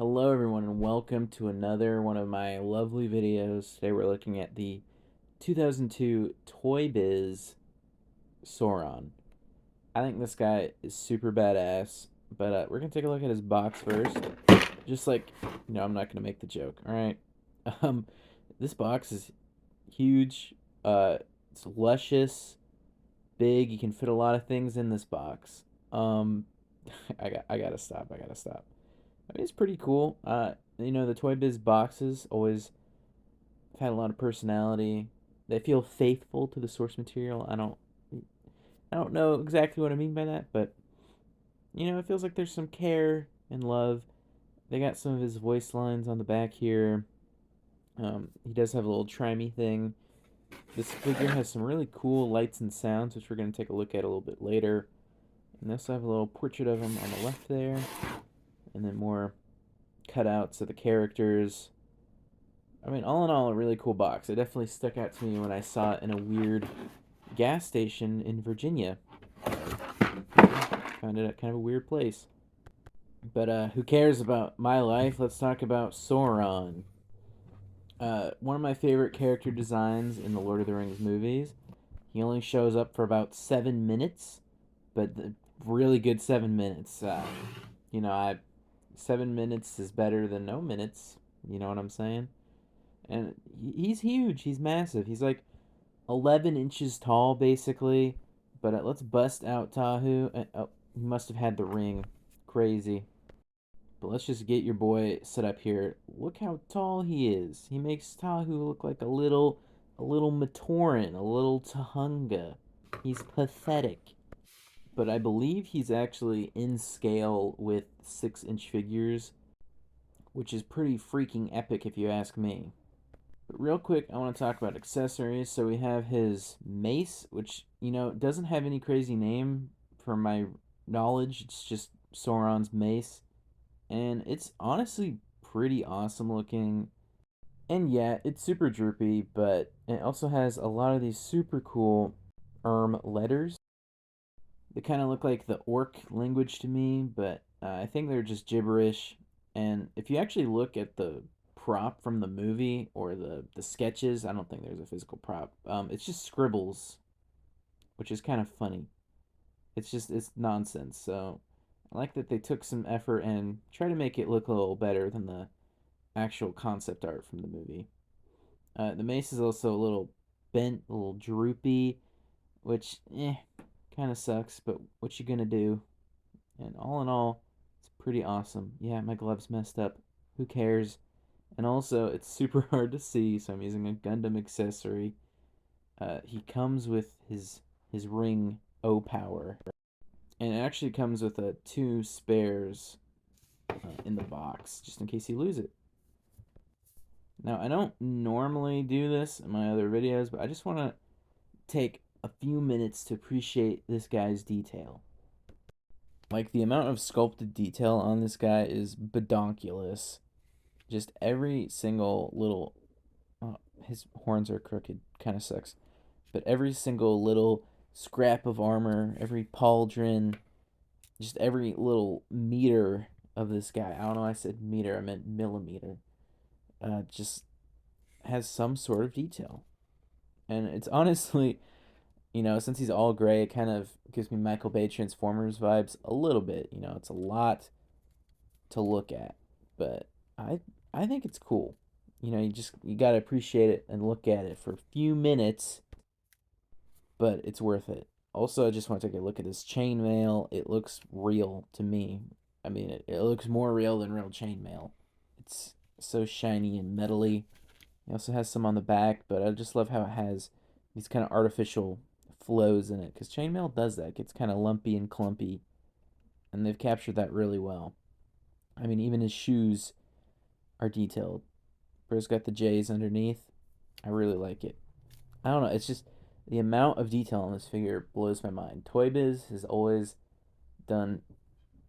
Hello everyone and welcome to another one of my lovely videos. Today we're looking at the 2002 ToyBiz Sauron. I think this guy is super badass, but we're going to take a look at his box first. Just like, no, I'm not going to make the joke, alright? Um, this box is huge, it's luscious, big, you can fit a lot of things in this box. Um, I gotta stop, I gotta stop. I mean, it's pretty cool. The Toy Biz boxes always have had a lot of personality. They feel faithful to the source material. I don't know exactly what I mean by that, but it feels like there's some care and love. They got some of his voice lines on the back here. He does have a little trimey thing. This figure has some really cool lights and sounds, which we're going to take a look at a little bit later. And they also have a little portrait of him on the left there, and then more cutouts of the characters. I mean, all in all, a really cool box. It definitely stuck out to me when I saw it in a weird gas station in Virginia. Found it at kind of a weird place. But who cares about my life? Let's talk about Sauron. One of my favorite character designs in the Lord of the Rings movies. He only shows up for about 7 minutes, but the really good 7 minutes. 7 minutes is better than no minutes. You know what I'm saying? And he's huge. He's massive. He's like 11 inches tall, basically. But let's bust out Tahu. Oh, he must have had the ring. Crazy. But let's just get your boy set up here. Look how tall he is. He makes Tahu look like a little Matoran, a little Tahunga. He's pathetic. But I believe he's actually in scale with 6-inch figures, which is pretty freaking epic if you ask me. But real quick, I want to talk about accessories. So we have his mace, which, doesn't have any crazy name from my knowledge. It's just Sauron's mace. And it's honestly pretty awesome looking. And yeah, it's super droopy, but it also has a lot of these super cool letters. They kind of look like the orc language to me, but I think they're just gibberish. And if you actually look at the prop from the movie or the sketches, I don't think there's a physical prop. It's just scribbles, which is kind of funny. It's nonsense. So I like that they took some effort and try to make it look a little better than the actual concept art from the movie. The mace is also a little bent, a little droopy, which kind of sucks. But what you gonna do? And all in all, it's pretty awesome. Yeah, my glove's messed up. Who cares? And also, it's super hard to see, so I'm using a Gundam accessory. He comes with his ring O power, and it actually comes with two spares in the box, just in case you lose it. Now, I don't normally do this in my other videos, but I just want to take a few minutes to appreciate this guy's detail. Like, the amount of sculpted detail on this guy is bedonkulous. Just every single little. Oh, his horns are crooked. Kind of sucks. But every single little scrap of armor, every pauldron, just every little meter of this guy. I don't know why I said meter, I meant millimeter. Just has some sort of detail. And it's honestly, since he's all gray, it kind of gives me Michael Bay Transformers vibes a little bit. It's a lot to look at, but I think it's cool. You gotta appreciate it and look at it for a few minutes, but it's worth it. Also, I just want to take a look at his chainmail. It looks real to me. I mean, it looks more real than real chainmail. It's so shiny and metally. It also has some on the back, but I just love how it has these kind of artificial flows in it, because chainmail does that. It gets kind of lumpy and clumpy, and they've captured that really well. I mean, even his shoes are detailed. Bro's got the J's underneath. I really like it. I don't know. It's just the amount of detail on this figure blows my mind. Toy Biz has always done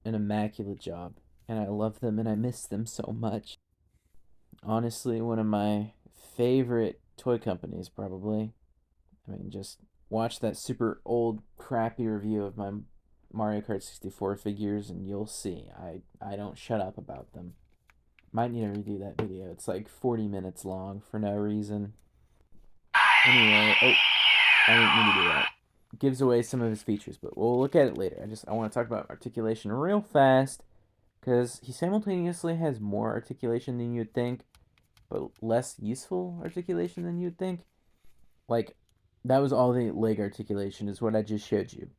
an immaculate job, and I love them and I miss them so much. Honestly, one of my favorite toy companies, probably. I mean, just watch that super old, crappy review of my Mario Kart 64 figures, and you'll see. I don't shut up about them. Might need to redo that video. It's like 40 minutes long for no reason. Anyway, oh, I didn't mean to do that. Gives away some of his features, but we'll look at it later. I want to talk about articulation real fast because he simultaneously has more articulation than you'd think, but less useful articulation than you'd think. Like, that was all the leg articulation, is what I just showed you.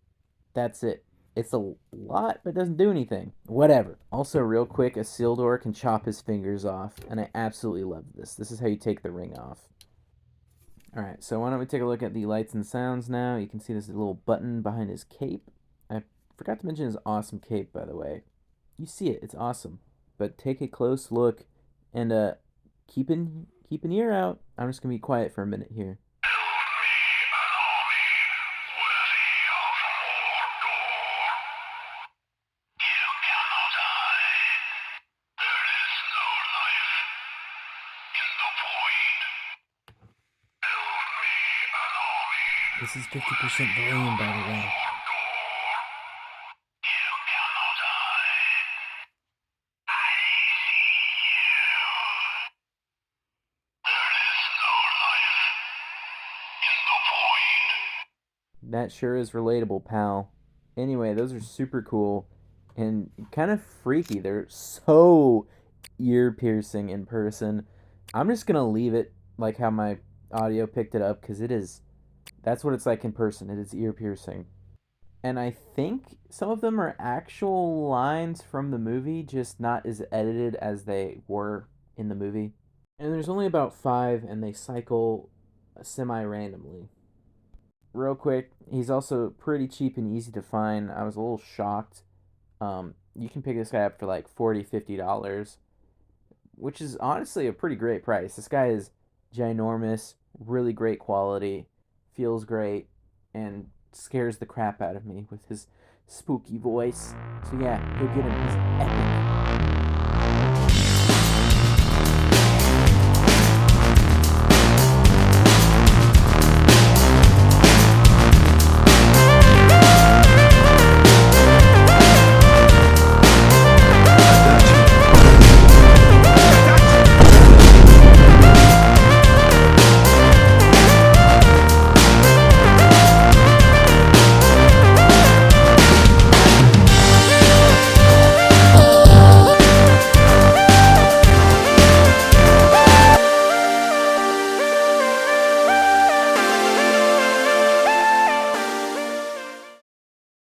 That's it. It's a lot, but doesn't do anything. Whatever. Also, real quick, a Isildur can chop his fingers off, and I absolutely love this. This is how you take the ring off. Alright, so why don't we take a look at the lights and sounds now. You can see this little button behind his cape. I forgot to mention his awesome cape, by the way. You see it, it's awesome. But take a close look, and keep an ear out. I'm just going to be quiet for a minute here. This is 50% volume, by the way. That sure is relatable, pal. Anyway, those are super cool and kind of freaky. They're so ear piercing in person. I'm just gonna leave it like how my audio picked it up because that's what it's like in person. It is ear piercing. And I think some of them are actual lines from the movie, just not as edited as they were in the movie. And there's only about 5, and they cycle semi randomly. Real quick, he's also pretty cheap and easy to find. I was a little shocked. You can pick this guy up for like $40-$50, which is honestly a pretty great price. This guy is ginormous, really great quality, feels great, and scares the crap out of me with his spooky voice. So yeah, go get him. He's epic.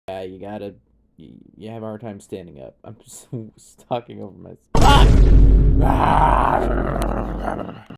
Yeah, you have a hard time standing up. I'm just talking over my.